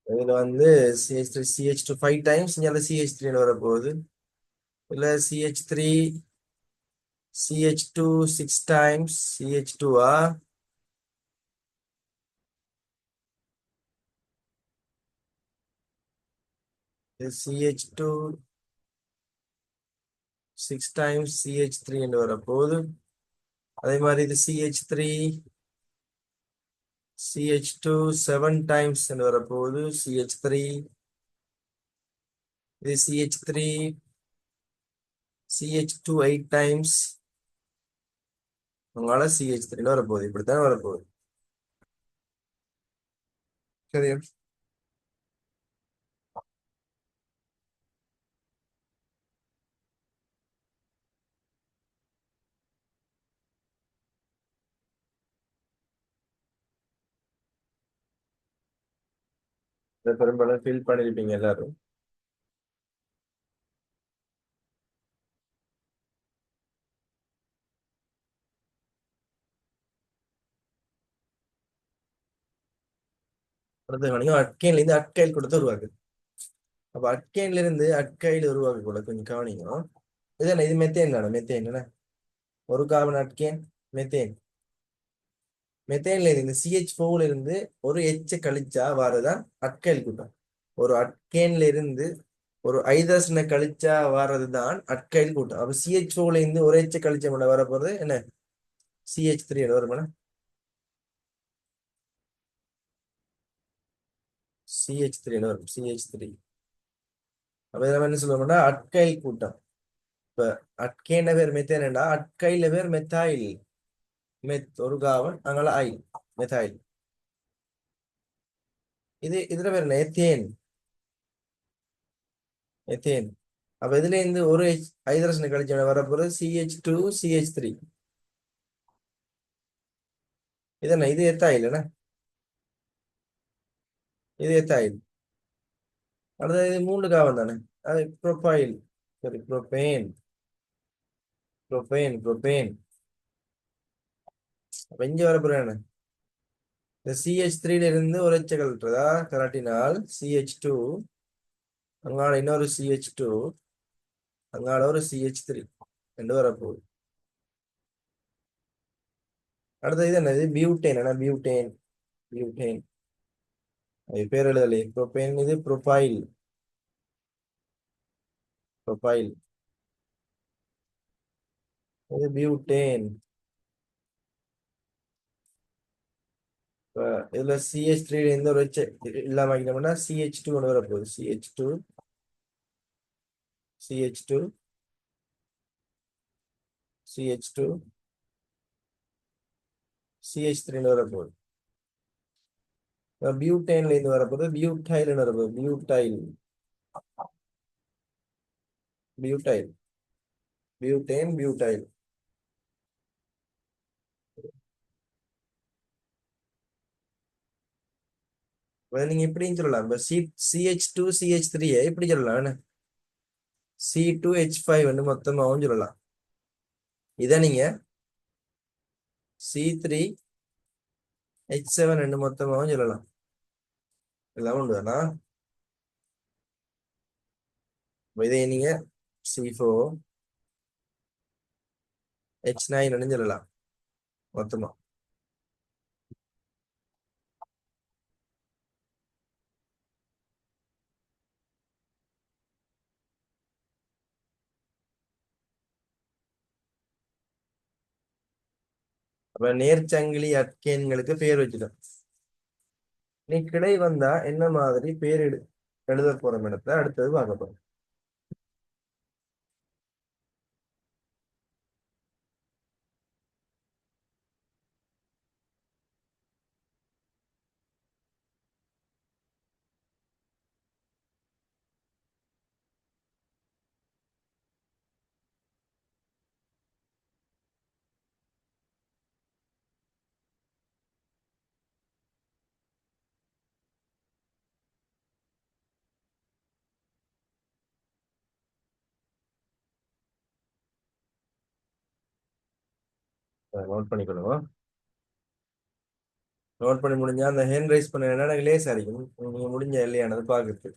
இதுல வந்து CH3 CH2 5 times இங்க CH3 வரப்போகுது. இல்ல CH3 CH2 6 times CH2 CH2 6 times CH3 வரப்போகுது. அதே மாதிரி இது CH2 7 டைம்ஸ் வரப்போகுது. CH3 இது CH2 8 டைம்ஸ் உங்களால CH3 வரப்போகுது. இப்படித்தான் வரப்போகுது. சரி, இதை பெரும்பாலும் ஃபீல் பண்ணிருப்பீங்க எல்லாரும். அடுத்த கவனிங்க, அட்கைன்ல இருந்து அட்கைல் கொடுத்து உருவாக்குது. அப்ப அட்கைன்ல இருந்து அட்கைல் உருவாக்க கூட கொஞ்சம் கவனிங்க. இது மெத்தேன் தானே? மெத்தேன் என்ன? ஒரு கார்பன் அட்கேன் மெத்தேன். மெத்தேன்ல இருந்து CH4ல இருந்து ஒரு எச்ச கழிச்சா வரதான் அட்கைல் கூட்டம். ஒரு அட்கேன்ல இருந்து ஒரு ஐதரசனை கழிச்சா வர்றதுதான் அட்கைல் கூட்டம். அப்ப CH4ல இருந்து ஒரு எச்ச கழிச்சா மட்டும் வரப்போறது என்ன? CH3 வரும். CH3 வரும். CH3. அப்ப நம்ம என்ன சொல்லுவோம்னா அட்கைல் கூட்டம். இப்ப அட்கேன பேர் மெத்தேன்டா, அட்கைல பேர் மெத்தாயில். ஒரு காவன் அங்கால ஆயில், மெத்தாயில். இதுல பேர் என்ன? எத்தேன். எத்தேன். அப்ப இதுல இருந்து ஒரு ஹைட்ரஜன் கழிச்ச வரப்போறது CH2 CH3. இது என்ன? இது எத்தாயில் என்ன? இது எத்தாயில். அடுத்தது இது மூணு காவன் தானே? அது ப்ரோபைல். சரி, ப்ரோபேன். ப்ரோபேன். அப்ப இங்க வரப்போற என்ன? இந்த CH3ல இருந்து ஒரு எச்ச கழட்டுறதா கராட்டினால் CH2, அங்கால இன்னொரு CH2, அங்கால ஒரு CH3 ரெண்டு வரப்போகுது. அடுத்தது இது என்னது? பியூட்டேன் என்ன? பியூட்டேன். அது பேர் எழுதலையே. ப்ரோபேன். இது ப்ரோபைல். இது பியூட்டேன். இதுல CH3 எந்த ஒரு இல்லாம ஆக்கிட்டோம்னா CH2 ஒன்று வரப்போகுது. CH2 CH2 CH3 வரப்போகுது. பியூட்டேன்ல இருந்து வரப்போகுது பியூட்டைல் வரப்போகுது. பியூட்டைல். பியூட்டைல். நீங்க இப்படியும் சொல்லலாம். இப்ப CH2 CH3 இப்படி சொல்லலாம். C2H5 மொத்தமாகவும் சொல்லலாம். இதை நீங்க C3H7 மொத்தமாகவும் சொல்லலாம். எல்லாம் உண்டு வேணா. இதை நீங்க C4H9 சொல்லலாம் மொத்தமா. அப்ப நேர்ச்சங்கிலி அட்கேன்களுக்கு பேர் வச்சுட்டோம். நீ கிடை வந்தா என்ன மாதிரி பேர் எழுத போற இடத்த அடுத்தது பார்க்க போறோம். நோட் பண்ணிக்கணும். நோட் பண்ணி முடிஞ்சா அந்த ஹேண்ட் ரைஸ் பண்ண எனக்கு லேஸ் ஆയിരിக்கும் நீங்க முடிஞ்ச இல்லையானது பாக்குறது.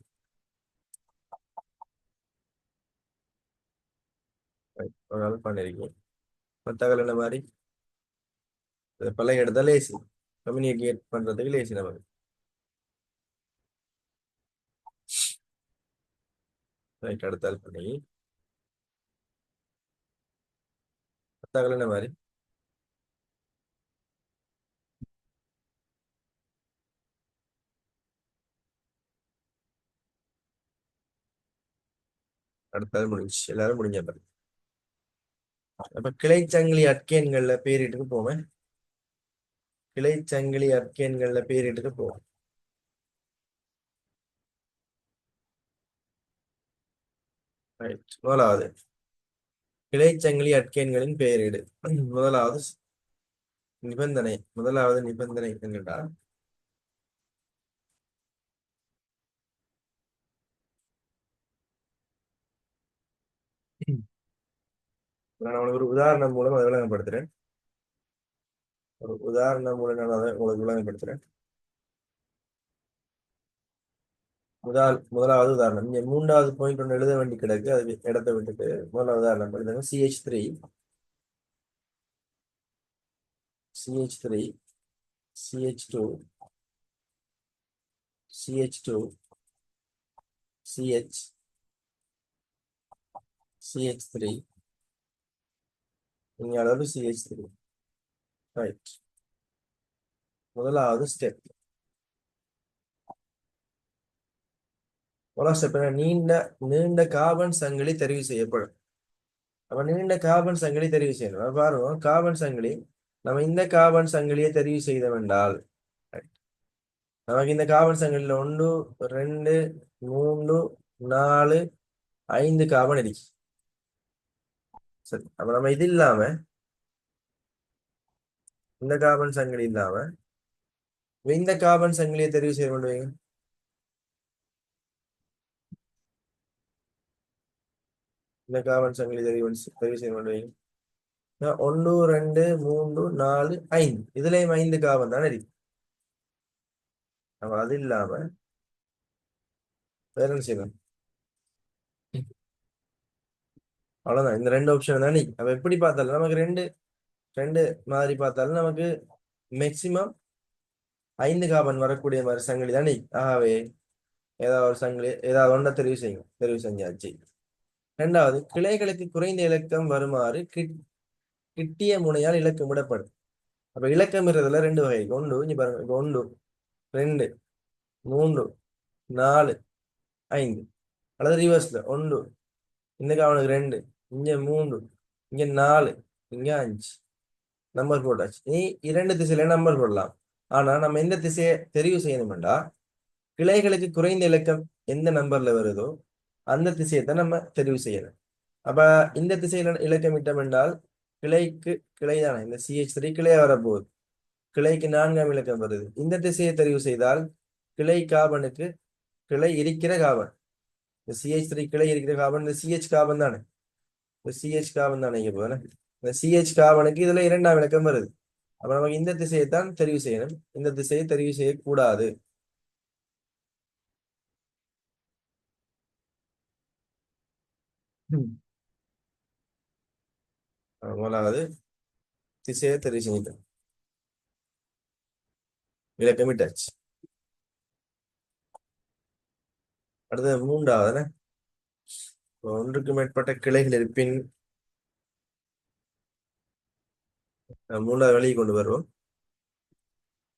Right. ஒரு நாள் பண்ணிருக்கீங்க. மத்தவர்கள் என்ன மாதிரி பழைய எடுத்தா லேசி கம்யூனிகேட் பண்றதுக்கு லேசி நமக்கு. ரைட், அடுத்தால் பண்ணி மத்தவர்கள் என்ன மாதிரி அடுத்தால் முடிஞ்சு எல்லாரும் முடிஞ்ச பாரு. அப்ப கிளைச்சங்கிலி அட்கேன்கள்ல பேரிட்டுக்கு போவேன். கிளைச்சங்கிலி அட்கேன்கள்ல பேரிட்டுக்கு போவோம். ரைட், முதலாவது கிளைச்சங்கிலி அட்கேன்களின் பெயரிடு. முதலாவது முதலாவது நிபந்தனை என்னடா, நான் உங்களுக்கு ஒரு உதாரணம் மூலம் அதை விளங்கப்படுத்துறேன். ஒரு உதாரணம் மூலம் நான் அதை உங்களுக்கு விளங்கப்படுத்துறேன். முதலாவது உதாரணம், இங்க மூன்றாவது பாயிண்ட் ஒன்று எழுத வேண்டி கிடக்கு, அது இடத்தை விட்டுட்டு முதலாவது உதாரணம் எழுதுங்க. CH3 CH2 CH2 CH CH3 இங்க அளவு CH3. ரைட், முதலாவது ஸ்டெப். முதலாவது ஸ்டெப் என்ன, நீண்ட நீண்ட கார்பன் சங்கிலி தெரிவு செய்யப்படும். அப்ப நீண்ட கார்பன் சங்கிலி தெரிவு செய்யணும். அப்ப பாருங்க, கார்பன் சங்கிலி நம்ம இந்த கார்பன் சங்கிலியை தெரிவு செய்தவென்றால் நமக்கு இந்த கார்பன் சங்கிலியில 1 2 3 4 5 கார்பன் இருக்கு. சரி, அப்ப நம்ம இது இல்லாம இந்த கார்பன் சங்கிலி இல்லாம இந்த கார்பன் சங்கிலியை தெரிவு செய்ய வேண்டும். இந்த கார்பன் சங்கிலி தெரிவு செய்ய வேண்டும். 1 2 3 4 5 இதுலயும் 5 கார்பன் தானே இருக்கு. அப்ப அது இல்லாம வேற என்ன செய்யணும்? அவ்வளவுதான், இந்த ரெண்டு ஆப்ஷன் தானே. அப்ப எப்படி பார்த்தாலும் நமக்கு ரெண்டு ரெண்டு மாதிரி பார்த்தாலும் நமக்கு மேக்சிமம் 5 கார்பன் வரக்கூடிய மாதிரி சங்கிலி தானே. ஆகவே ஏதாவது ஒரு சங்கிலி ஏதாவது ஒன்றை தெரிவு செஞ்சாச்சு. ரெண்டாவது, கிளைகளுக்கு குறைந்த இலக்கம் வருமாறு கிட்டிய முனையால் இலக்கம் விடப்படும். அப்ப இலக்கம் இருக்கிறதுல ரெண்டு வகை. ஒன்று இங்க பாருங்க, இப்ப 1 2 3 4 5, அல்லது ரிவர்ஸ்ல 1 இந்த காவனுக்கு 2 இங்க 3 இங்க 4 இங்க 5 நம்பர் போட்டாச்சு. நீ இரண்டு திசையில நம்பர் போடலாம். ஆனா நம்ம எந்த திசையை தெரிவு செய்யணும்டா, கிளைகளுக்கு குறைந்த இலக்கம் எந்த நம்பர்ல வருதோ அந்த திசையை தான் நம்ம தெரிவு செய்யணும். அப்ப இந்த திசையில இலக்கமிட்டம் என்றால் கிளை தானே, இந்த CH3 கிளையா வரப்போகுது. கிளைக்கு 4ஆம் இலக்கம் வருது. இந்த திசையை தெரிவு செய்தால் கிளை கார்பனுக்கு கிளை இருக்கிற கார்பன், இந்த CH3 கிளை இருக்கிற கார்பன் இந்த CH கார்பன் தானே. இந்த CH கார்பன் தானே இங்க போதும். இந்த CH கார்பனுக்கு இதுல 2ஆம் இலக்கம் வருது. அப்ப நமக்கு இந்த திசையை தான் தெரிவு செய்யணும், இந்த திசையை தெரிவு செய்யக்கூடாது. முதலாவது திசையை தெரிவு செய்யணும், இலக்கமிட்டாச்சு. அடுத்தது மூன்றாவது, ஒன்றுக்கு மேற்பட்ட கிளைகள் இருப்பின் மூன்றாவது வெளியே கொண்டு வருவோம்.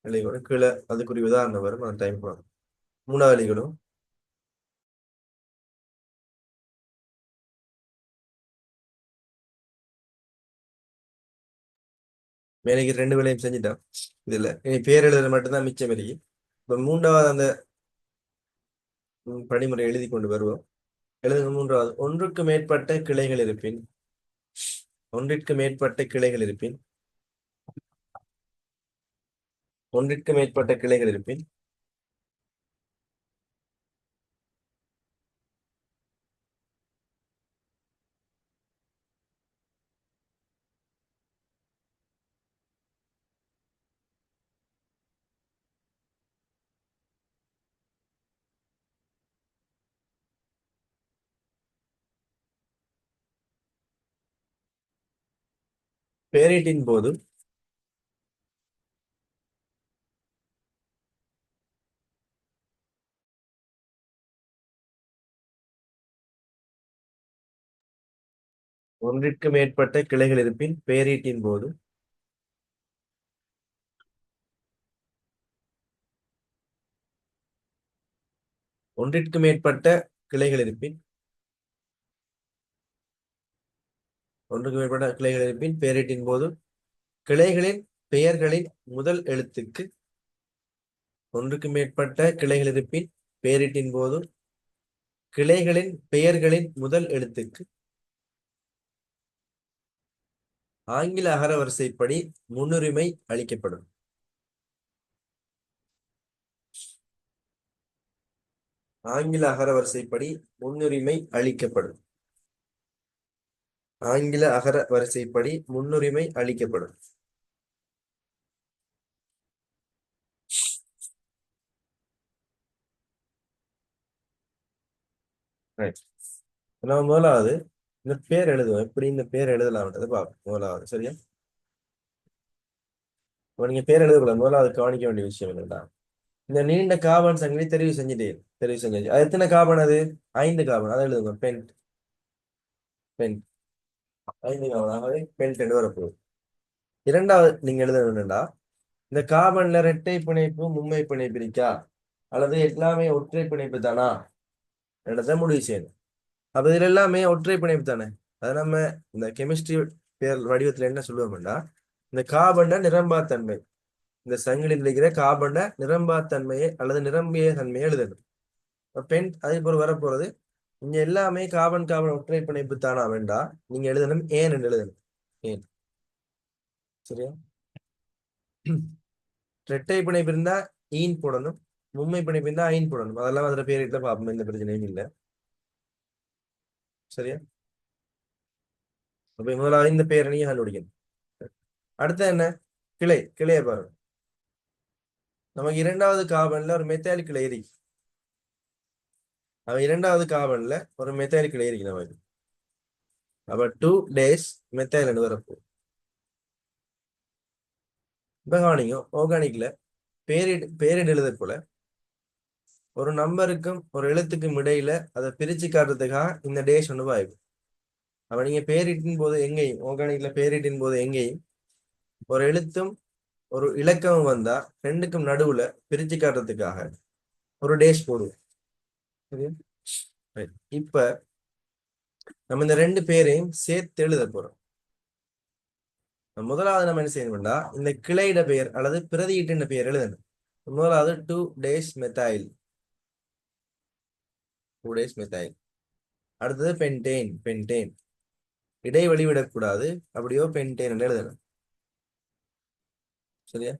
வெளியே கொண்டு கீழே அதுக்குரிய உதாரணம் வரும், அந்த டைம் வரும். மூணாவது வெளியிடும் வேலைக்கு 2 வேலையும் செஞ்சுட்டான். இதுல இனி பேர் எழுதுறது மட்டும்தான் மிச்சம் இருக்கு. இப்ப மூன்றாவது அந்த படிமுறை எழுதி கொண்டு வருவோம். எழுதுங்க. மூன்றாவது, ஒன்றிற்கு மேற்பட்ட கிளைகள் இருப்பின் ஒன்றிற்கு மேற்பட்ட கிளைகள் இருப்பின் பேரீட்டின் போது ஒன்றிற்கு மேற்பட்ட கிளைகள் இருப்பின் பேரீட்டின் போது ஒன்றிற்கு மேற்பட்ட கிளைகள் இருப்பின் ஒன்றுக்கு மேற்பட்ட கிளைகள் இருப்பின் பேரீட்டின் போது கிளைகளின் பெயர்களின் முதல் எழுத்துக்கு ஒன்றுக்கு மேற்பட்ட கிளைகள் இருப்பின் பேரீட்டின் போது கிளைகளின் பெயர்களின் முதல் எழுத்துக்கு ஆங்கில அகர வரிசைப்படி முன்னுரிமை அளிக்கப்படும். ஆங்கில அகர வரிசைப்படி முன்னுரிமை அளிக்கப்படும். ஆங்கில அகர வரிசைப்படி முன்னுரிமை அளிக்கப்படும். நம்ம முதலாவது இந்த பேர் எழுதுவோம். எப்படி இந்த பேர் எழுதலாம்ன்றதை பார்ப்போம். முதலாவது சரியா? நீங்க பேர் எழுதக்கூடாது. முதலாவது கவனிக்க வேண்டிய விஷயம் என்னடா, இந்த நீண்ட காபன் சங்கிலி தெரிவு செஞ்சாச்சு. அது எத்தனை காபன்? அது 5 காபன். அதை எழுதுங்க. Pent pent 5 carbon. ஆகவே பென் என்று வரப்போகுது. இரண்டாவது நீங்க எழுத வேண்டும்டா, இந்த காபன்ல இரட்டை பிணைப்பு மும்மை பிணைப்பு இருக்கா அல்லது எல்லாமே ஒற்றை பிணைப்பு தானா என்றதை முடிவு செய்யணும். அப்ப இதுல எல்லாமே ஒற்றை பிணைப்பு தானே. அது நம்ம இந்த கெமிஸ்ட்ரி பேர் வடிவத்துல என்ன சொல்லுவோம்னா, இந்த காபன்ட நிரம்பாத்தன்மை, இந்த சங்கிலில் இருக்கிற காபன்ட நிரம்பாத்தன்மையை அல்லது நிரம்பிய தன்மையை எழுதணும். பெண் அதே போல் வரப்போறது, இங்க எல்லாமே காபன் காபன் ஒற்றை பிணைப்பு தானா வேண்டா, நீங்க எழுதணும் ஏன் என்று எழுதணும். ஏன் சரியா? இரட்டை பிணைப்பு இருந்தா ஈன் போடணும், மும்மை பிணைப்பு இருந்தா ஐன் போடணும். அதெல்லாம் அதுல பேரிட்டுல பார்ப்போம், எந்த பிரச்சனையும் இல்லை. சரியா? அப்ப முதலாவது இந்த பேரை நீங்க கண்டுபிடிக்கணும். அடுத்து என்ன? கிளைய பாருங்க. நமக்கு இரண்டாவது காபன்ல ஒரு மெத்தாலிக் கிளை இருக்கு. அவன் இரண்டாவது காபன்ல ஒரு மெத்தாலிக் கிளை இருக்கு நமக்கு. அப்ப 2 days மெத்தால் வரப்போ இப்ப கவனிங்க, ஆர்கானிக்ல பேரிடு எழுத போல ஒரு நம்பருக்கும் ஒரு எழுத்துக்கும் இடையில அதை பிரிச்சு காட்டுறதுக்காக இந்த டேஸ் ஒன்று வாய்ப்பு. அப்ப நீங்க பேரிட்டின் போது எங்கேயும், ஆர்கானிக்ல பேரிட்டின் போது எங்கேயும் ஒரு எழுத்தும் ஒரு இலக்கமும் வந்தா ரெண்டுக்கும் நடுவுல பிரிச்சு காட்டுறதுக்காக ஒரு டேஷ் போடுவோம். சரியா? Right. இப்ப நம்ம இந்த ரெண்டு பேரையும் சேர்த்து எழுத போறோம். முதலாவது நம்ம என்ன செய்யணும்னா, இந்த கிளையிட பெயர் அல்லது பிரதியீட்டின் பெயர் எழுதணும். முதலாவது 2 days methyl. 2 days methyl. அடுத்தது பென்டேன். இடைவெளி விடக்கூடாது, அப்படியோ பென்டேன் என்று எழுதணும். சரியா?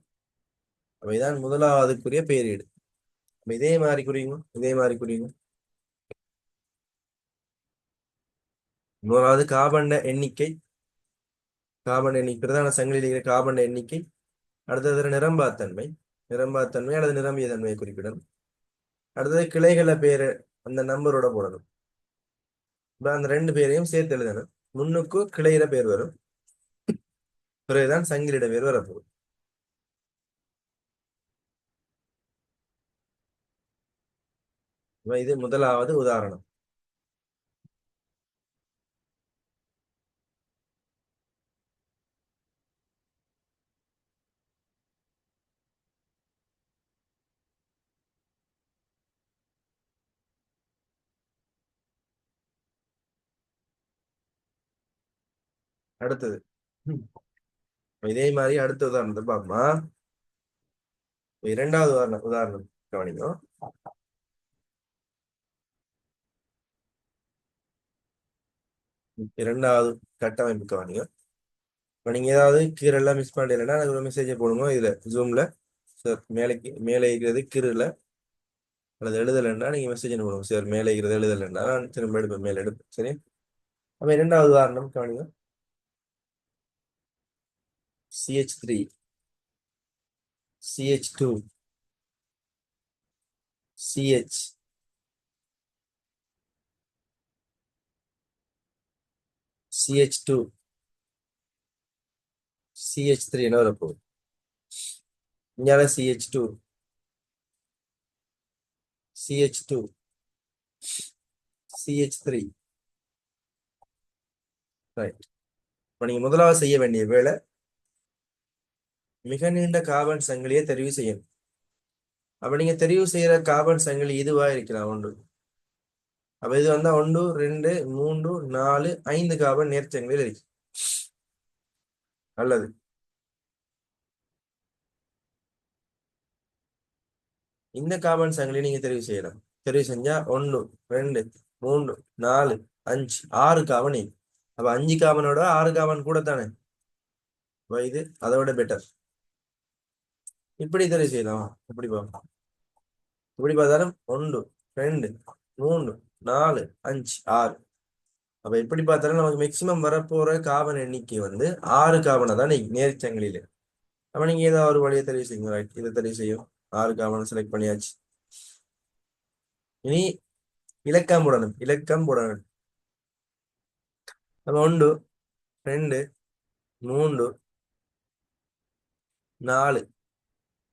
அப்ப இதான் முதலாவதுக்குரிய பெயரீடு. இதே மாதிரி குறியுங்க. முதலாவது கார்பன் எண்ணிக்கை, பிரதான சங்கிலியில் இருக்கிற கார்பன் எண்ணிக்கை. அடுத்தது நிரம்பாத்தன்மை அல்லது நிரம்பிய தன்மையை குறிப்பிடணும். அடுத்தது கிளைகள பேரு அந்த நம்பரோட போடணும். இப்ப அந்த ரெண்டு பேரையும் சேர்த்து எழுதணும். முன்னுக்கு கிளையில பேர் வரும், பிறகுதான் சங்கிலிட பேர் வரப்போகுது. இது முதலாவது உதாரணம். அடுத்தது இதே மாதிரி அடுத்த உதாரணத்தை பார்ப்போமா? இரண்டாவது உதாரணம் கவனிக்கும். இரண்டாவது கட்டமைப்பு கவனிங்க. இப்போ நீங்க ஏதாவது கீரெல்லாம் மிஸ் பண்ணலைன்னா எனக்கு ஒரு மெசேஜை போடுங்க இதுல ஜூம்ல. சார் மேலே இருக்கிறது கீரில் அல்லது எழுதலைன்னா நீங்க மெசேஜ் போடுங்க. சார் மேலே இருக்கிறது எழுதலைன்னா நான் திரும்ப எடுப்பேன், மேலே எடுப்பேன். சரி? அப்ப இரண்டாவது உதாரணம் கவனிங்க. CH3 CH2 CH CH2 CH3 என்ன வரப்போகுது? இங்கால CH2, CH2, CH3. ரைட். இப்போ நீங்க முதலாவது செய்ய வேண்டிய வேலை மிக நீண்ட கார்பன் சங்கிலியை தெரிவு செய்யணும். அப்ப நீங்க தெரிவு செய்யற கார்பன் சங்கிலி இதுவா இருக்கலாம் ஒன்று. அப்ப இது வந்தா 1 2 3 4 5 கார்பன் நேர்ச்சங்கிலியில் இருக்கு. அல்லது இந்த கார்பன் சங்கிலி நீங்க தெரிவு செய்யலாம். தெரிவு செஞ்சா 1 2 3 4 5 6 கார்பன் இருக்கு. அப்ப 5 கார்பனோட 6 கார்பன் கூட தானே. இது அதை விட பெட்டர். இப்படி தெரிவு செய்யலாம். எப்படி பார்ப்போம்? இப்படி பார்த்தாலும் 1 2 3 4 5 6. அப்ப எப்படி பார்த்தாலும் நமக்கு மேக்சிமம் வரப்போற கார்பன் எண்ணிக்கை வந்து 6 கார்பனை தான் நேர்ச்சங்கிலியில. அப்ப நீங்க ஏதாவது ஒரு வழியை தெரிவு செய்யுங்க. ரைட், இதை தெரிவு செய்யும். 6 கார்பனை செலக்ட் பண்ணியாச்சு. இனி இலக்கம் போடணும். இலக்கம் போடணும். அப்ப 1 2 3 4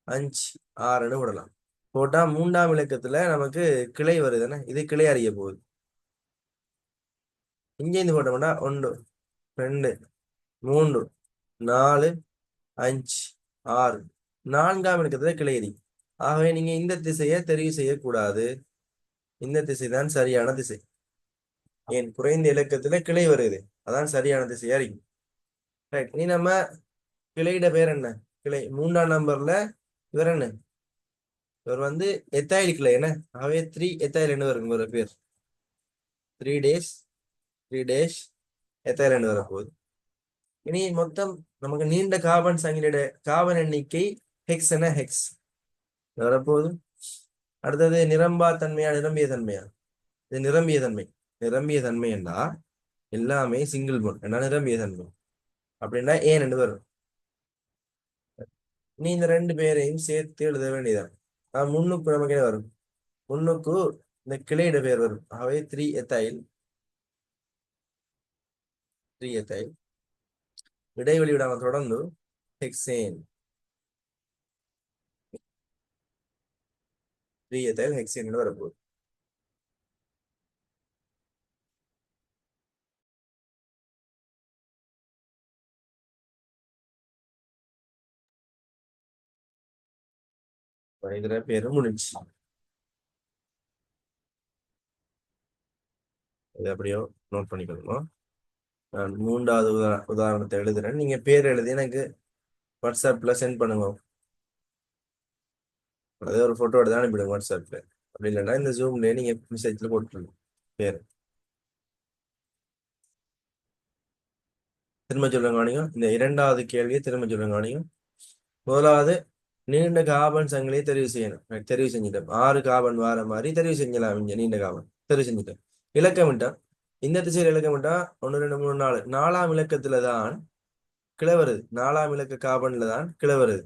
5 6ன்னு விடலாம். போட்டா 3ஆம் இலக்கத்துல நமக்கு கிளை வருதுன்னா இது கிளை அறிய போகுது. இங்கேருந்து போட்டோம்னா 1 2 3 4 5 6 4ஆம் இலக்கத்துல கிளை அறி. ஆகவே நீங்க இந்த திசையை தெரிவு செய்யக்கூடாது. இந்த திசை தான் சரியான திசை. ஏன் குறைந்த இலக்கத்துல கிளை வருது, அதான் சரியான திசையா இருக்கு. ரைட். இனி நம்ம கிளையிட பேர் என்ன? கிளை 3ஆம் நம்பர்ல இவர் என்ன? இவர் வந்து எத்தாயில் கிளை என்ன? ஆகவே 3 எத்தாயில் என்ன வரும்? இவர பேர் 3 டேஸ் 3 டேஸ் எத்தாயில் என்ன வரப்போகுது. இனி மொத்தம் நமக்கு நீண்ட கார்பன் சங்கிலியோட கார்பன் எண்ணிக்கை ஹெக்ஸ் என ஹெக்ஸ் வரப்போகுது. அடுத்தது நிரம்பா தன்மையா நிரம்பிய தன்மையா? இது நிரம்பிய தன்மை. நிரம்பிய தன்மை என்றா எல்லாமே சிங்கிள் பாண்ட். என்ன நிரம்பிய தன்மை அப்படின்னா ஏன் என்று வரும். நீ இந்த ரெண்டு பேரையும் சேர்த்து எழுத வேண்டியதான். முன்னுக்கு நமக்கு என்ன வரும்? முன்னுக்கு இந்த கிளையிட பேர் வரும். ஆகவே 3 எத்தாயில் 3 எத்தாயில் இடைவெளி விடாம தொடர்ந்து ஹெக்சேன் 3 எத்தாயில் ஹெக்சேன் வரப்போகுது. இதுல பேரு முடிச்சு. இது அப்படியோ நோட் பண்ணிக்கணுமா? நான் 3வது உதாரணத்தை எழுதுறேன். நீங்க பேர் எழுதி எனக்கு வாட்ஸ்அப்ல சென்ட் பண்ணுங்க. அதே ஒரு போட்டோ எடுத்து அனுப்பிடுங்க வாட்ஸ்அப்ல. அப்படி இல்லைன்னா இந்த ஜூம்லயே நீங்க மெசேஜ்ல போட்டுருங்க பேர். திரும்ப சொல்லுங்க கவனியும். இந்த 2வது கேள்வியை திரும்ப சொல்லுங்க கவனியும். முதலாவது நீண்ட கார்பன் சங்கிலியை தெரிவு செய்யணும். தெரிவு செஞ்சுட்டேன். 6 கார்பன் வார மாதிரி தெரிவு செஞ்சலாம். இங்க நீண்ட கார்பன் தெரிவு செஞ்சுட்டேன். இலக்கமிட்டா இந்த திசையில் இலக்கமிட்டா 1 2 3 4 4ஆம் இலக்கத்துல தான் கிளை வருது. 4ஆம் இலக்க கார்பன்ல தான் கிளை வருது.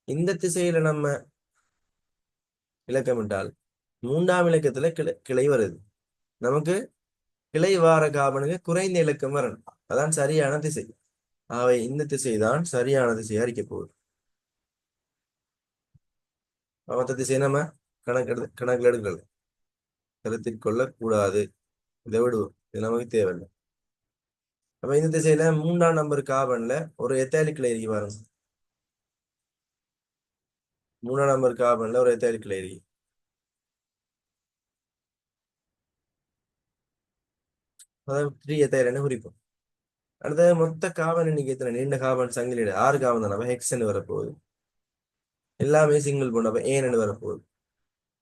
இந்த திசையில நம்ம இலக்கமிட்டால் 3ஆம் இலக்கத்துல கிளை வருது. நமக்கு கிளை வார கார்பனுக்கு குறைந்த இலக்கம் வரணும். அதான் சரியான திசை. ஆகவே இந்த திசை தான் சரியான திசையா இருக்க போகுது. மற்ற திசை நம்ம கணக்கில் எடுக்கல, கருத்தில் கொள்ளக்கூடாது. இதை விடுவோம். இது நமக்கு தேவையில்லை. அப்ப இந்த திசையில 3ஆம் நம்பர் கார்பன்ல ஒரு எத்தாலிக் கிளை இருக்கு பாருங்க. 3ஆம் நம்பர் கார்பன்ல ஒரு எத்தாலிக் கிளை இருக்கு. அதாவது 3 எத்தாயிரம் குறிப்போம். அடுத்தது மொத்த கார்பன் எண்ணிக்கை எத்தனை? நீண்ட கார்பன் சங்கிலியோட 6 கார்பன் தான். நம்ம ஹெக்ஸ்ன்னு வரப்போகுது. எல்லாமே சிங்கிள் பாண்ட். அப்ப ஏன்னு வரப்போகுது.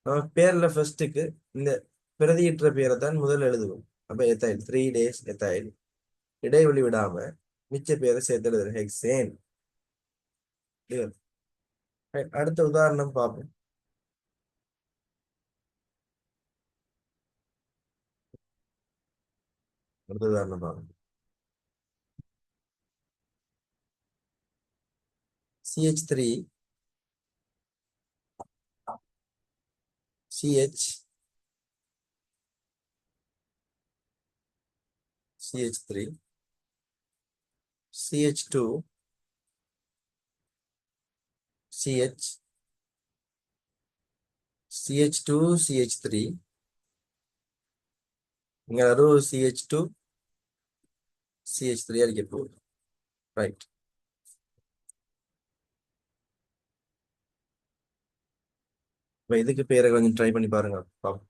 நம்ம பேர்ல ஃபர்ஸ்ட்டுக்கு இந்த பிரதியிட்ட பேரை தான் முதல்ல எழுதுவோம். அப்ப எத்தாயில் 3 டேஸ் எத்தாயில் இடைவெளி விடாம மிச்ச பேரை சேர்த்து எழுதுறேன். ஹெக்ஸேன். அடுத்த உதாரணம் பார்ப்போம். அடுத்த உதாரணம் பார்ப்போம். CH3 CH CH3 CH2 CH, CH2, CH3. இங்க ஒரு CH2, CH3 அடிக்க போகுது. ரைட். இப்ப இதுக்கு பேரை கொஞ்சம் ட்ரை பண்ணி பாருங்க பாப்போம்.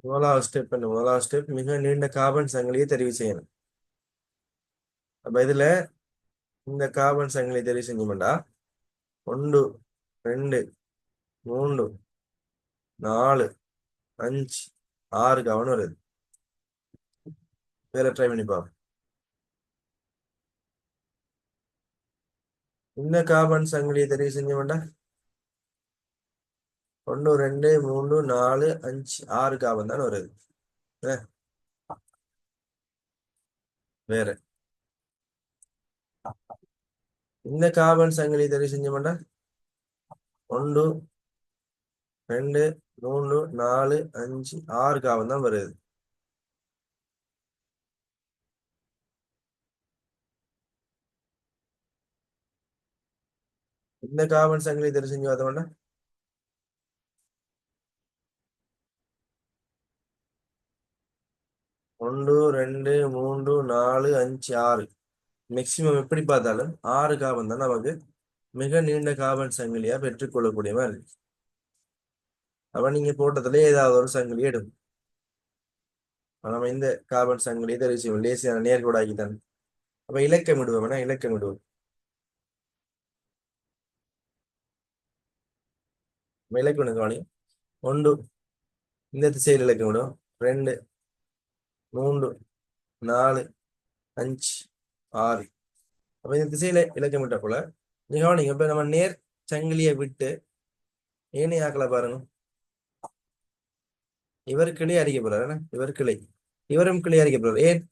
முதலாவது ஸ்டெப் மிக நீண்ட கார்பன் சங்கிலியை தெரிவு செய்யணும். அப்ப இதுல இந்த கார்பன் சங்கிலியை தெரிவு செஞ்சோம்டா 1 2 3 4 5 6 கார்பன் வருது. வேற ட்ரை பண்ணி பாப்போம். இந்த கார்பன் சங்கிலியை தெரிவு செஞ்சோம்டா 1 2 3 4 5 6 கார்பன் தான் வருது. அஹ், வேற இந்த கார்பன் சங்கிலியை தெரிவு செஞ்சோம்டா 1 2 3 4 5 6 கார்பன் தான் வருது. இந்த கார்பன் சங்கிலியை தெரிவு செஞ்சு பார்த்தோம்னா 1 2 3 4 5 6 மேக்சிமம் எப்படி பார்த்தாலும் 6 கார்பன் தான் நமக்கு மிக நீண்ட கார்பன் சங்கிலியா பெற்றுக்கொள்ளக்கூடிய மாதிரி இருக்கு. அப்ப நீங்க போட்டதுல ஏதாவது ஒரு சங்கிலி எடுக்கும். நம்ம இந்த கார்பன் சங்கிலியை தெரிவு செய்வோம். லேசியான நேர்கோடாக்கி தான். அப்ப இலக்கம் இடுவோம்னா இலக்கம் இடுவோம். இலக்கம் கவனி 1 இந்த திசையில் இலக்கம் விடும். 2 3 4 5 6. அப்ப இந்த திசையில இலக்கம் விட்ட போல நீ கவனிங்க. இப்ப நம்ம நேர் சங்கிலியை விட்டு ஏனையாக்கல பாருங்க. இவர் கிளை அடிக்க போறாரு. இவர் கிளை, இவரும் கிளை அடிக்க போறாரு. ஏன்?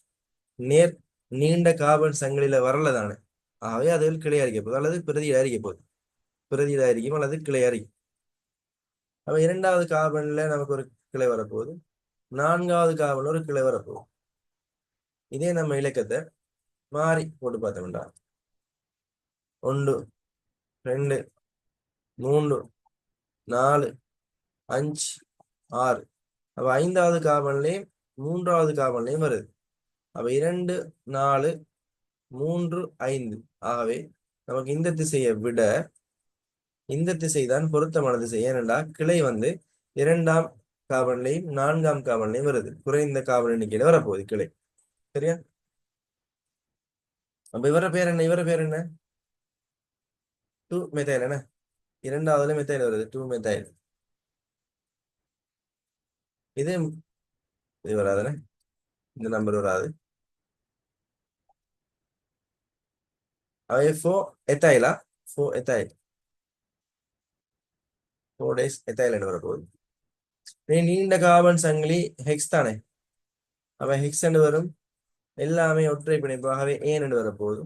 நேர் நீண்ட கார்பன் சங்கிலியில வரல தானே. ஆகவே அதில் கிளை அடிக்க போகுது அல்லது பிரதியிட அடிக்க போகுது. பிரதியிட அரிக்கும் அல்லது கிளை அரிக்கும். அப்ப இரண்டாவது கார்பன்ல நமக்கு ஒரு கிளை வரப்போகுது. நான்காவது கார்பன்ல ஒரு கிளை வரப்போகுது. இதே நம்ம இலக்கத்தை மாறி போட்டு பார்த்தோம்டா 1 2 3 4 5 6. அப்ப ஐந்தாவது கார்பன்லையும் மூன்றாவது கார்பன்லையும் வருது. அப்ப 2 4 3 5. ஆகவே நமக்கு இந்த திசையை விட இந்த திசை தான் பொருத்தமான திசை. ஏனென்றா கிளை வந்து இரண்டாம் கார்பன்லையும் நான்காம் கார்பன்லையும் வருது. குறைந்த கார்பன் எண்ணிக்கையில வரப்போகுது கிளை. சரியா? அப்ப இவர பேர் என்ன? இவர பேர் என்ன? 2 மெத்தைல். என்ன இரண்டாவதுல மெத்தைல் வருது. 2 மெத்தைல். இது இது வராதுன்னு இந்த நம்பர் வராது. அவை 4 எத்தைலா 4 எத்தைல் 4 டேஸ் எத்தைல் வரப்போகுது. நீண்ட கார்பன் சங்கிலி ஹெக்ஸ் தானே. அவ ஹெக்ஸ் வரும். எல்லாமே ஒற்றை பிணைப்பாகவே ஏன் வரப்போகுது.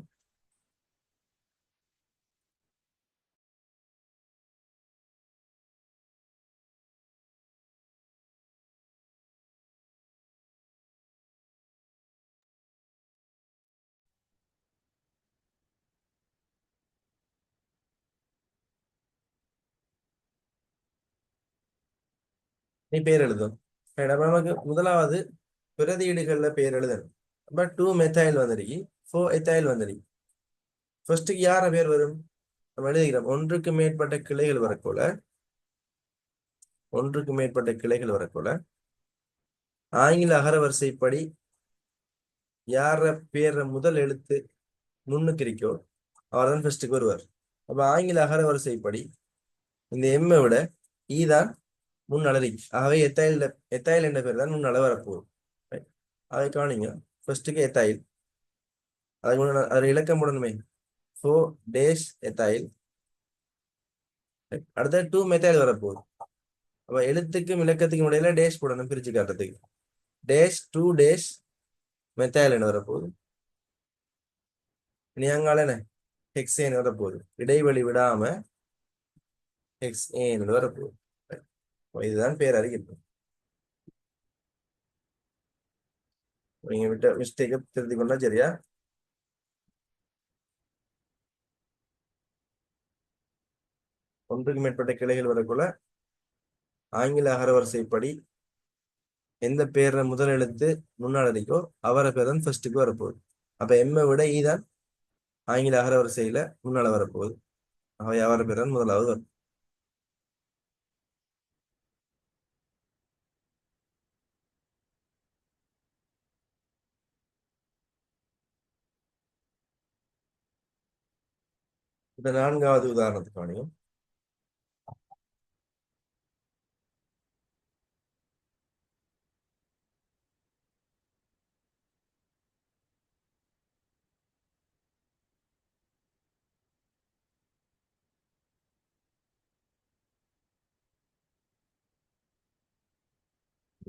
நீ பேர் எழுதும். அப்ப நமக்கு முதலாவது பிரதியீடுகள்ல பேர் எழுதணும். அப்ப 2 மெத்தைல் வந்துருக்கு, 4 எத்தைல் வந்துருக்கு. ஃபர்ஸ்ட்டுக்கு யார பேர் வரும்? நம்ம எழுதிக்கிறோம். ஒன்றுக்கு மேற்பட்ட கிளைகள் வரக்கூட ஆங்கில அகரவரிசைப்படி யார பேர் முதல் எழுத்து முன்னுக்கு இருக்கோ அவர் தான் ஃபர்ஸ்ட்டுக்கு வருவார். அப்ப ஆங்கில அகரவரிசைப்படி இந்த எம்மை விட ஈ தான் முன்னளரி. ஆகவே எத்தாயில் என்ற பேர் தான் முன்னள வரப்போகுது. Right? அதை கவனிங்க. ஃபர்ஸ்ட்டுக்கு எத்தாயில், அதுக்கு முன்னாடி அதில் இலக்கம் போடணுமே. 4 டேஷ் எத்தாயில். அடுத்த 2 மெத்தாயில் வரப்போகுது. அப்ப எழுத்துக்கும் இலக்கத்துக்கும் இடையில டேஷ் போடணும் பிரிச்சு காட்டுறதுக்கு. டேஷ் 2 டேஷ் மெத்தாயில் என்ன வரப்போகுது. இனி அங்கால என்ன ஹெக்ஸேன் வரப்போகுது. இடைவெளி விடாம ஹெக்ஸேன் வரப்போகுது. இதுதான் பேர் அறிவிப்பு. நீங்க விட்ட மிஸ்டேக்கை திருத்திக் கொண்டா சரியா? ஒன்றுக்கு மேற்பட்ட கிளைகள் வரக்குள்ள ஆங்கில அகரவரிசைப்படி எந்த பேர்ல முதல் எழுத்து முன்னாள் இருக்கோ அவரை பேர் தான் ஃபர்ஸ்ட்டுக்கு வரப்போகுது. அப்ப எம்மை விட ஈ தான் ஆங்கில அகரவரிசையில முன்னால வரப்போகுது. அவை அவரை பேர் தான் முதலாவது வரும். இந்த 4வது உதாரணத்துக்கு கவனியும்.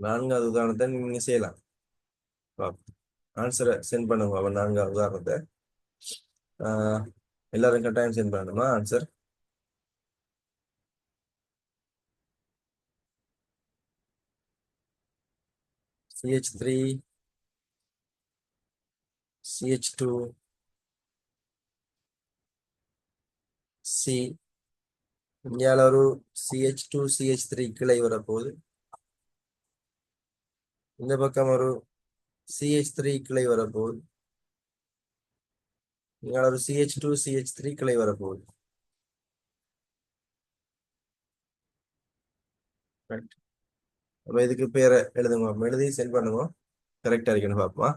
நான்காவது உதாரணத்தை நீங்க செய்யலாம். ஆன்சரை சென்ட் பண்ணுங்க. அவன் 4வது உதாரணத்தை எல்லாரும் கட்டாயம் சென்ட் பண்ணணுமா ஆன்சர்? CH3 CH2 C. இந்தியாவில் ஒரு CH2 CH3 கிளை வரப்போகுது. இந்த பக்கம் ஒரு CH3 கிளை வரப்போகுது. இங்கே ஒரு CH2 CH3 கிளை வரப்போகுது. அப்ப இதுக்கு பேரை எழுதுங்க. எழுதி சென்ட் பண்ணுங்க. கரெக்டா இருக்குன்னு பார்ப்போம்.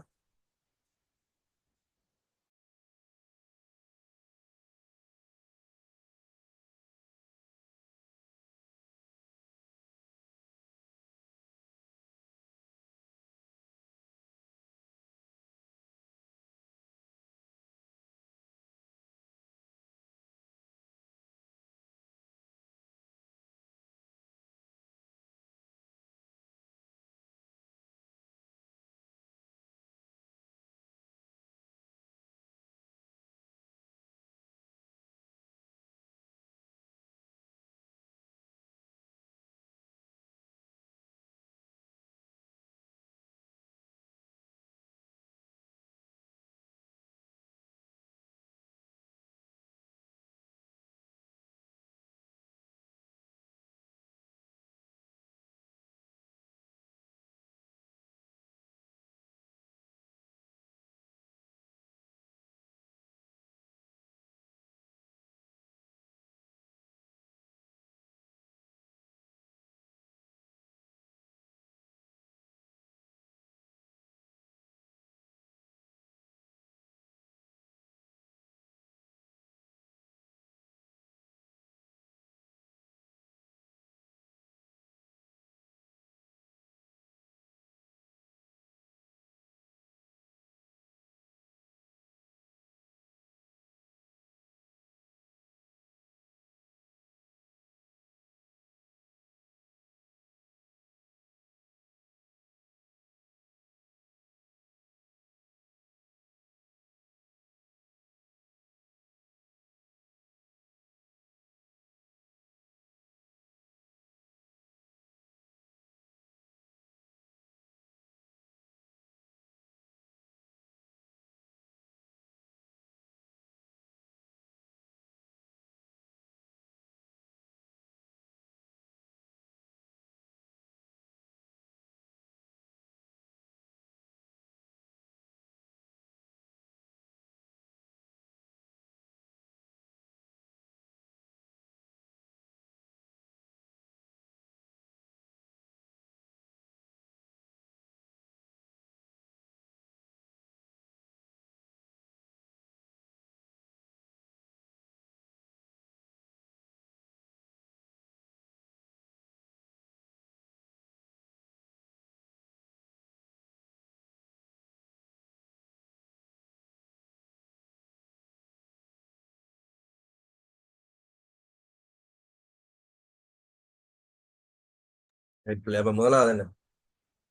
அப்ப முதலாவது என்ன?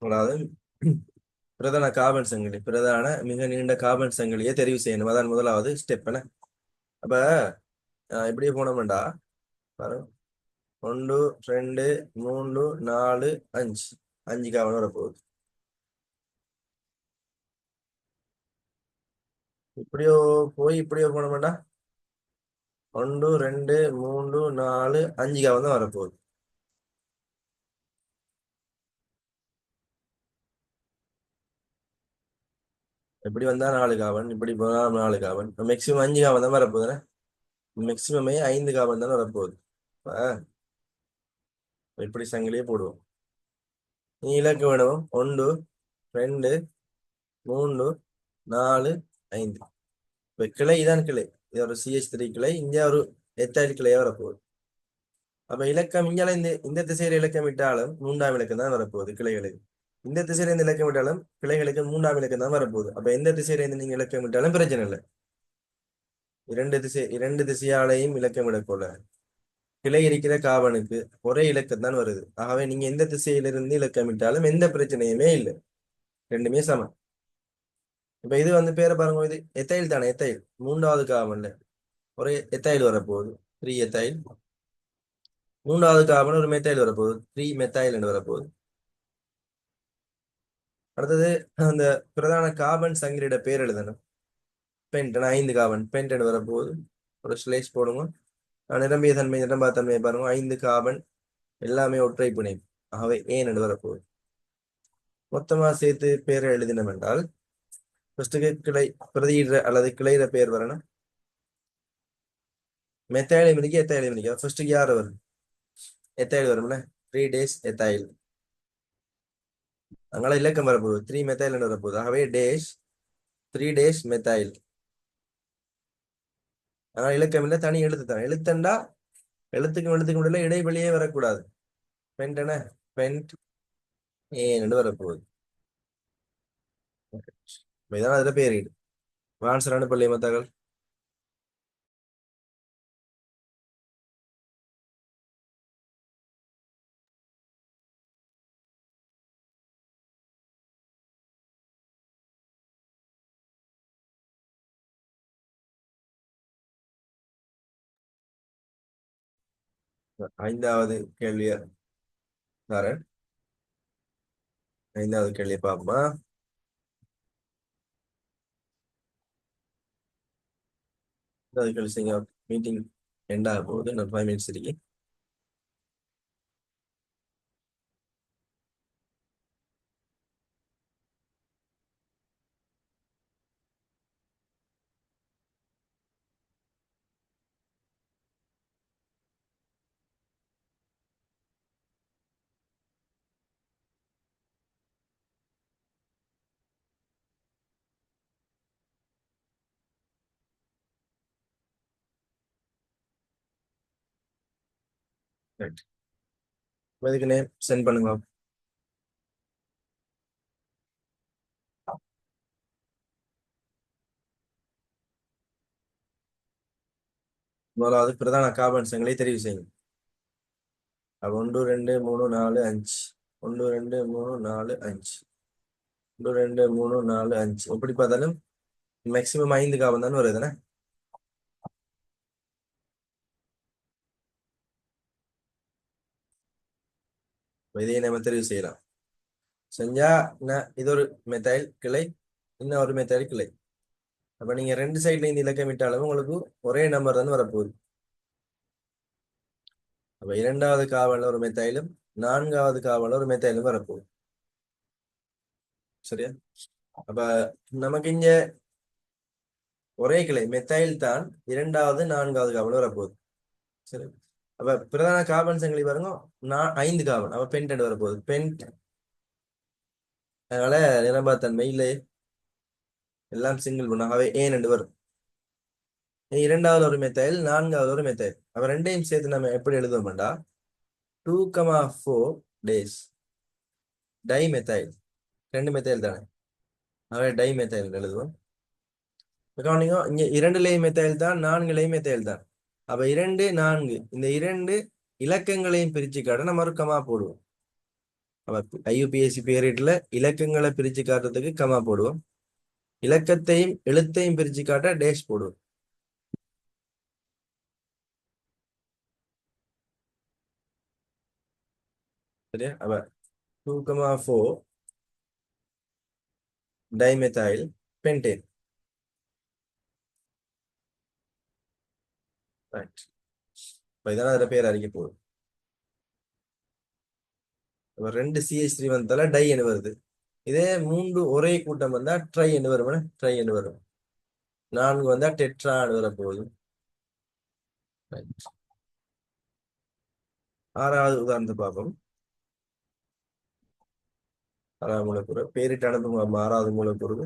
முதலாவது பிரதான கார்பன் சங்கிலி, பிரதான மிக நீண்ட கார்பன் சங்கிலியை தெரிவு செய்யணும். அதான் முதலாவது ஸ்டெப் என்ன. அப்ப இப்படியே போனோம்டா பாருங்க, 1 2 3 4 5 5 கார்பன் வரப்போகுது. இப்படியோ போய் இப்படியோ போனோம்டா 1 2 3 4 5 கார்பன் தான் வரப்போகுது. இப்படி வந்தா 4 கார்பன், இப்படி போனா 4 கார்பன், மேக்சிமம் 5 கார்பன் தான் வரப்போகுதுன்னா மேக்சிமமே 5 கார்பன் தானே வரப்போகுது. இப்படி சங்கிலியே போடுவோம். நீ இலக்கு வேணும் 1 2 3 4 5. இப்ப கிளை தான் கிளை, இது ஒரு CH3 கிளை, இங்க ஒரு எத்தாயில் கிளையா வரப்போகுது. அப்ப இலக்கம் இங்கால இந்த திசையில இலக்கம் விட்டாலும் 3ஆம் இலக்கம் தான் வரப்போகுது கிளைகளுக்கு. இந்த திசையில இருந்து இலக்கம் விட்டாலும் கிளைகளுக்கு 3ஆம் இலக்கம் தான் வரப்போகுது. அப்ப எந்த திசையில இருந்து நீங்க இலக்கம் விட்டாலும் பிரச்சனை இல்லை. இரண்டு திசையாலையும் இலக்கம் விடக்கொள்ள கிளை இருக்கிற காவனுக்கு ஒரே இலக்கம் தான் வருது. ஆகவே நீங்க எந்த திசையிலிருந்து இலக்கமிட்டாலும் எந்த பிரச்சனையுமே இல்லை, ரெண்டுமே சமம். இப்ப இது பேரை பாருங்க, இது எத்தைல் தானே, எத்தைல் 3வது காவன்ல ஒரு எத்தைல் வரப்போகுது 3 எத்தைல். 3வது காவன் ஒரு மெத்தைல் வரப்போகுது 3 மெத்தைல் என்று வரப்போகுது. அடுத்தது அந்த பிரதான கார்பன் சங்கிலியோட பேர் எழுதணும். பென்ட் 5 கார்பன் பென்ட் என்று வரப்போகுது. ஒரு ஸ்லேஷ் போடுங்க. நிரம்பிய தன்மை நிரம்பா தன்மையை பாருங்க, 5 கார்பன் எல்லாமே ஒற்றை பிணைப்பு, ஆகவே ஏன் என்று வரப்போகுது. மொத்தமா சேர்த்து பேரை எழுதினோம் என்றால் ஃபர்ஸ்ட்டுக்கு கிளை பிரதியிடுற அல்லது கிளையிற பேர் வரணும். மெத்தாயிலை மினிக்கு எத்தாயிலை மினிக்கு ஃபர்ஸ்ட்டுக்கு யார் வரும்? எத்தாயில் வரும்ல, 3 days எத்தாயில். அதனால இலக்கம் வரப்போகுது 3 மெத்தாயில் வரப்போகுது. ஆகவே டேஷ் 3 days மெத்தாயில். அதனால இலக்கம் இல்லை, தனி எழுத்து தான். எழுத்தண்டா எழுத்துக்கும் எழுத்துக்கும் முடியல, இடைவெளியே வரக்கூடாது. பென்ட் என்ன, பென்ட் ஏன்னு வரப்போகுது. இதான் அதுல பேரிடு. ஆன்சர் அனுப்பலையே மத்தாக்கள். ஐந்தாவது கேள்விய தரேன். ஐந்தாவது கேள்வியை பார்ப்போமா? ஐந்தாவது கேள்வி செய்ய மீட்டிங் எண்ட் ஆக போகுது, இன்னும் 5 minutes இருக்கு. ரைட், இதுக்கு நேம் சென்ட் பண்ணுங்க. முதலாவது பிரதான கார்பன் சங்கிலி தெரிவு செய்யும். 1 2 3 4 5 1 2 3 4 5 1 2 3 4 5 எப்படி பார்த்தாலும் மேக்சிமம் 5 கார்பன் தான் வருதுண்ணே. இதையை நம்ம தெரிவு செய்யலாம். செஞ்சா இது ஒரு மெத்தைல் கிளை, இன்னும் ஒரு மெத்தைல் கிளை. அப்ப நீங்க 2 சைட்ல இந்த இலக்கம் விட்டாலும் உங்களுக்கு ஒரே நம்பர் தான் வரப்போகுது. அப்ப 2வது காவல்ல ஒரு மெத்தைலும் 4வது காவல்ல ஒரு மெத்தைலும் வரப்போகுது. சரியா? அப்ப நமக்கு இங்க ஒரே கிளை மெத்தைல் தான் 2வது 4வது காவல் வரப்போகுது. சரி, அப்ப பிரதான கார்பன் சங்கிலி பாருங்க 5 கார்பன். அப்ப பென்ட் வரப்போகுது, பென்ட். அதனால நிரம்பாத்தன்மை இல்லை, எல்லாம் சிங்கிள் பண்ண, அவை ஏன் வரும். 2வது ஒரு மெத்தைல், 4வது ஒரு மெத்தைல். அப்ப ரெண்டையும் சேர்த்து நம்ம எப்படி எழுதுவோம்டா 2,4 days டை மெத்தைல். 2 மெத்தைல் தானே, அவை டை மெத்தைல் எழுதுவோம். கவனிங்க, இங்க 2லேயும் மெத்தைல் தான், 4லேயும் மெத்தைல் தான். அப்ப 2 4 இந்த 2 இலக்கங்களையும் பிரிச்சு காட்ட நம்ம ஒரு கமா போடுவோம். அப்ப ஐயுபிஎஸ்சி பேரிட்ல இலக்கங்களை பிரிச்சு காட்டுறதுக்கு கமா போடுவோம். இலக்கத்தையும் எழுத்தையும் பிரிச்சு காட்ட டேஷ் போடுவோம். சரியா? அப்ப 2,4 டைமெத்தைல் பென்டேன். ரைட். இப்ப இதான அதுல பேர் அறிக்கை போகுது. அப்ப 2 CH3 வந்தால டை என்று வருது. இதே 3 ஒரே கூட்டம் வந்தா ட்ரை என்று வரும். ட்ரை என்று வரும். 4 வந்தா டெட்ரான்னு வர போகுது. ரைட். 6வது உதாரணத்தை பார்ப்போம். 6வது மூலக்கூறு பேரிட்டு அனுப்பும் 6வது மூலக்கூறு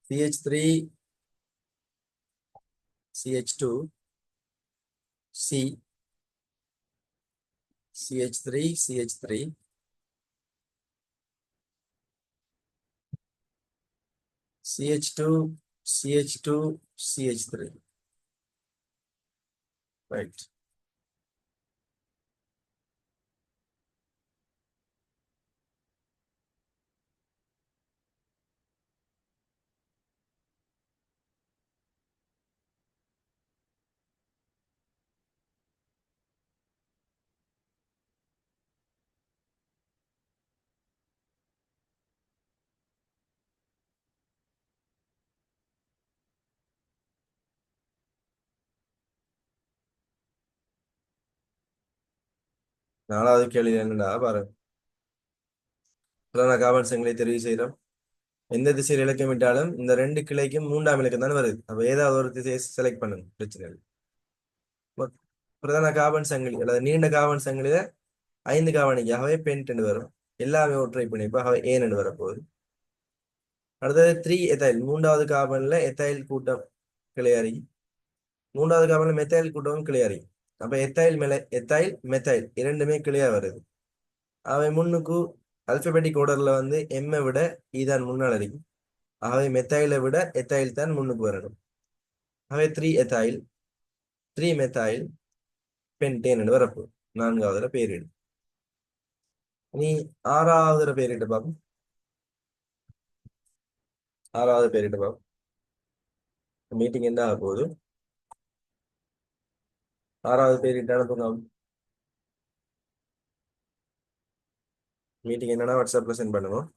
CH3 CH2 C CH3 CH3 CH2 CH2 CH3. Right. நாலாவது கேள்வி என்னடா பாருங்க. பிரதான காவல் சங்கிலியை தெரிவு செய்யறோம். எந்த திசையில் இலக்கமிட்டாலும் இந்த 2 கிளைக்கும் 3ஆம் இலக்கம் தானே வருது. அப்ப ஏதாவது ஒரு திசையை செலக்ட் பண்ணுங்க, பிரச்சனை இல்லை. மொத்- பிரதான காவல் சங்கிலி அல்லது நீண்ட காவல் சங்கிலியில 5 காவணிக்காகவே பென்ட் வரும். எல்லாமே ஒற்றை பிணைப்பாகவே ஏன் வரப்போகுது. அடுத்தது 3 எத்தைல் 3வது கார்பன்ல எத்தைல் கூட்டம் கிளையறி. 3வது கார்பன்ல மெத்தைல் கூட்டமும் கிளையறி. அப்ப எத்தைல் மெத்தைல் இரண்டுமே கிளையா வருது. அவை முன்னுக்கு அல்பபெட்டிக் ஆர்டர்ல வந்து எம்மை விட ஈதான் முன்னால் இருக்கும். ஆகவே மெத்தைலை விட எத்தைல் தான் முன்னுக்கு வரணும். ஆகவே 3 மெத்தைல் பென்டேன் வரப்போ 4வதுல பேரிடு. நீ 6வதுல பேரிட்டு பார்ப்போம். 6வது பேரிட்டு பார்ப்போம். மீட்டிங் என்ன ஆக போகுது? 6வது பேரிட்டு அனுப்புங்க. மீட்டிங் என்னன்னா வாட்ஸ்அப்ல சென்ட் பண்ணுவோம்.